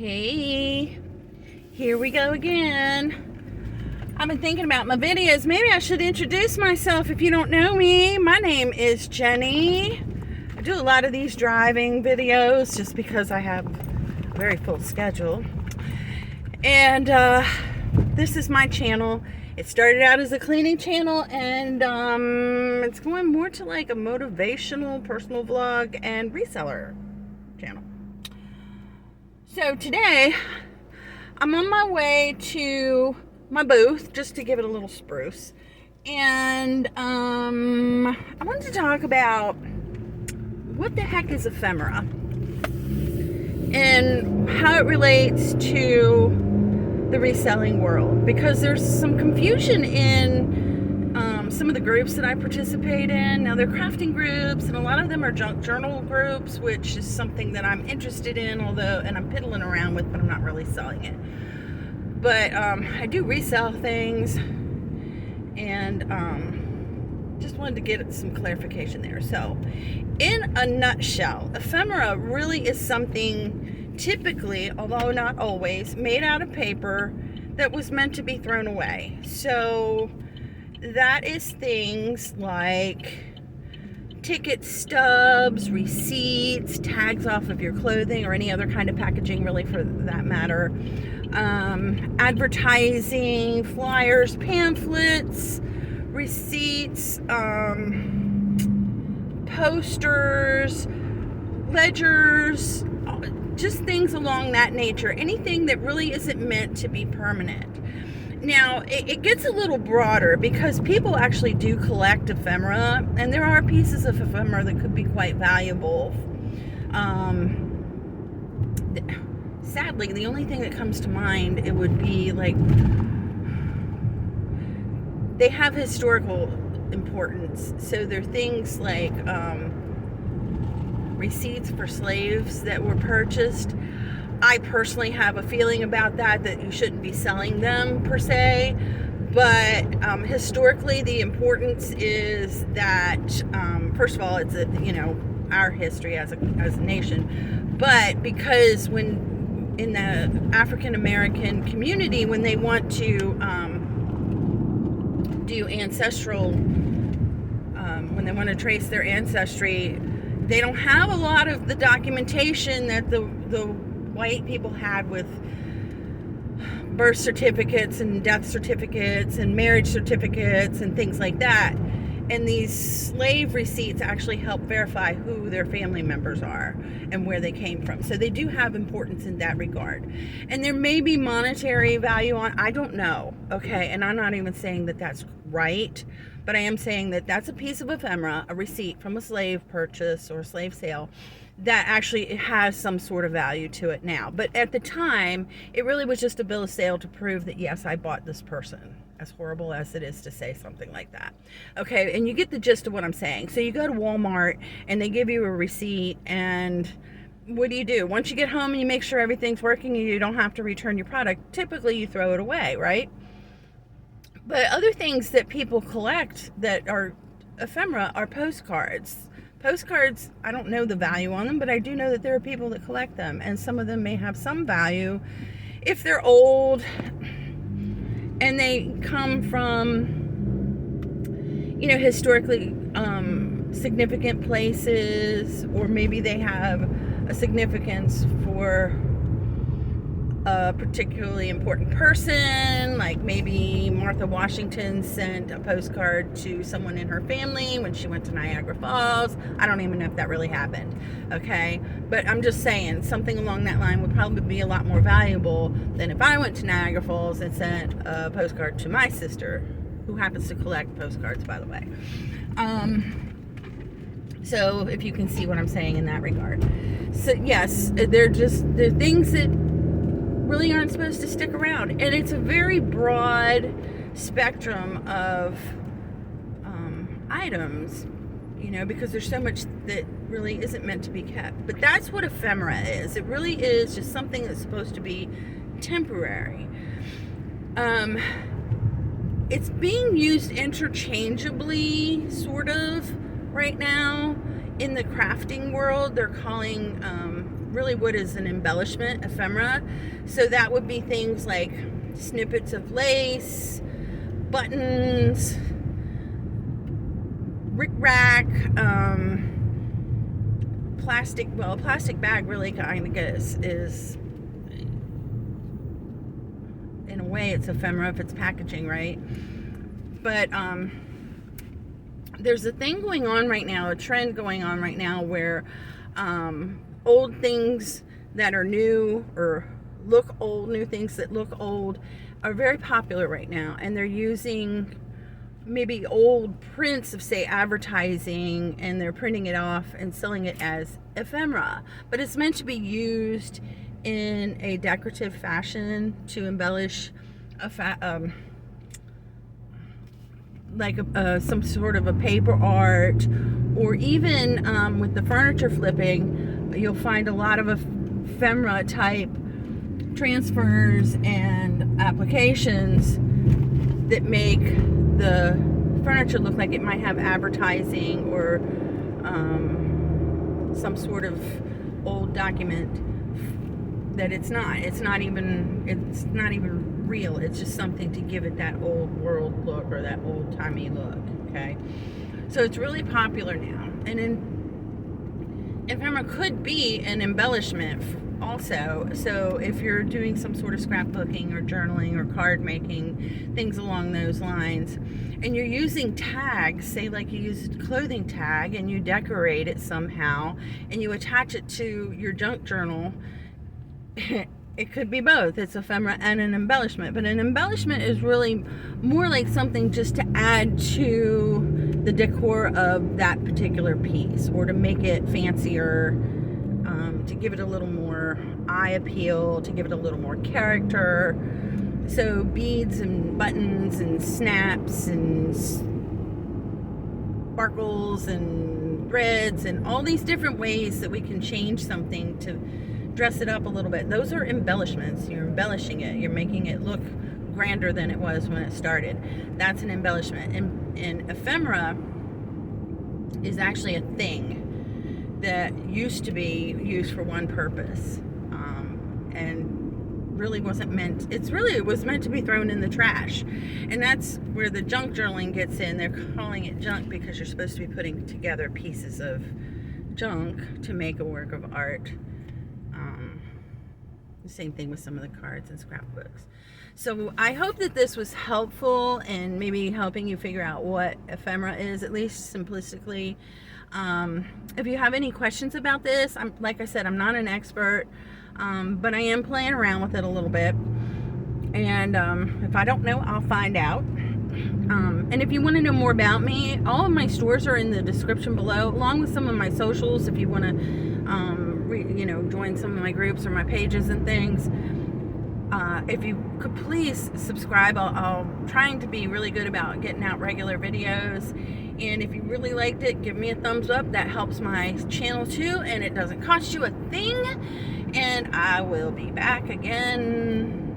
Hey, here we go again. I've been thinking about my videos. Maybe I should introduce myself if you don't know me. My name is Jenny. I do a lot of these driving videos just because I have a very full schedule. And this is my channel. It started out as a cleaning channel, and it's going more to like a motivational personal vlog and reseller channel. So today I'm on my way to my booth just to give it a little spruce, and I wanted to talk about what the heck is ephemera and how it relates to the reselling world, because there's some confusion in some of the groups that I participate in. Now, they're crafting groups, and a lot of them are junk journal groups, which is something that I'm interested in, and I'm piddling around with, but I'm not really selling it. But I do resell things, and just wanted to get some clarification there. So, in a nutshell, ephemera really is something typically, although not always, made out of paper that was meant to be thrown away. So that is things like ticket stubs, receipts, tags off of your clothing, or any other kind of packaging really for that matter, advertising, flyers, pamphlets, receipts, posters, ledgers, just things along that nature. Anything that really isn't meant to be permanent. Now, it gets a little broader because people actually do collect ephemera, and there are pieces of ephemera that could be quite valuable. Sadly, the only thing that comes to mind, it would be like, they have historical importance. So they're things like receipts for slaves that were purchased. I personally have a feeling about that you shouldn't be selling them per se, but historically the importance is that first of all, it's our history as a nation, but because when in the African American community, when they want to do ancestral, when they want to trace their ancestry, they don't have a lot of the documentation that the white people had with birth certificates and death certificates and marriage certificates and things like that. And these slave receipts actually help verify who their family members are and where they came from. So they do have importance in that regard. And there may be monetary value on, I don't know, okay? And I'm not even saying that that's right, but I am saying that that's a piece of ephemera, a receipt from a slave purchase or a slave sale, that actually has some sort of value to it now. But at the time, it really was just a bill of sale to prove that, yes, I bought this person. As horrible as it is to say something like that. Okay, and you get the gist of what I'm saying. So you go to Walmart, and they give you a receipt, and what do? Once you get home and you make sure everything's working and you don't have to return your product, typically you throw it away, right? But other things that people collect that are ephemera are postcards. Postcards, I don't know the value on them, but I do know that there are people that collect them, and some of them may have some value if they're old and they come from, historically significant places, or maybe they have a significance for a particularly important person, like maybe Martha Washington sent a postcard to someone in her family when she went to Niagara Falls. I don't even know if that really happened, okay? But I'm just saying, something along that line would probably be a lot more valuable than if I went to Niagara Falls and sent a postcard to my sister, who happens to collect postcards, by the way. So if you can see what I'm saying in that regard. So yes, they're things that really aren't supposed to stick around, and it's a very broad spectrum of items, because there's so much that really isn't meant to be kept. But that's what ephemera is. It really is just something that's supposed to be temporary. It's being used interchangeably, sort of, right now, in the crafting world, they're calling really wood is an embellishment, ephemera. So that would be things like snippets of lace, buttons, rickrack, plastic. Well, a plastic bag really kind of is in a way it's ephemera if it's packaging, right? But there's a thing going on right now, a trend going on right now where old things that are new or look old, new things that look old are very popular right now, and they're using maybe old prints of, say, advertising, and they're printing it off and selling it as ephemera, but it's meant to be used in a decorative fashion to embellish like some sort of a paper art, or even with the furniture flipping, you'll find a lot of ephemera type transfers and applications that make the furniture look like it might have advertising or some sort of old document that it's not even real. It's just something to give it that old world look or that old timey look. Okay, so it's really popular now, and ephemera could be an embellishment also. So if you're doing some sort of scrapbooking or journaling or card making, things along those lines, and you're using tags, say like you use a clothing tag and you decorate it somehow and you attach it to your junk journal, it could be both. It's ephemera and an embellishment. But an embellishment is really more like something just to add to the decor of that particular piece, or to make it fancier, to give it a little more eye appeal, to give it a little more character. So beads and buttons and snaps and sparkles and threads and all these different ways that we can change something to dress it up a little bit. Those are embellishments. You're embellishing it. You're making it look grander than it was when it started. That's an embellishment. And ephemera is actually a thing that used to be used for one purpose, and really wasn't meant. It was meant to be thrown in the trash, and that's where the junk journaling gets in. They're calling it junk because you're supposed to be putting together pieces of junk to make a work of art. The same thing with some of the cards and scrapbooks. So I hope that this was helpful and maybe helping you figure out what ephemera is, at least simplistically. If you have any questions about this, like I said, I'm not an expert, but I am playing around with it a little bit. And if I don't know, I'll find out. And if you want to know more about me, all of my stores are in the description below, along with some of my socials. If you want to, join some of my groups or my pages and things. If you could please subscribe. I'm trying to be really good about getting out regular videos. And if you really liked it, give me a thumbs up. That helps my channel too, and it doesn't cost you a thing. And I will be back again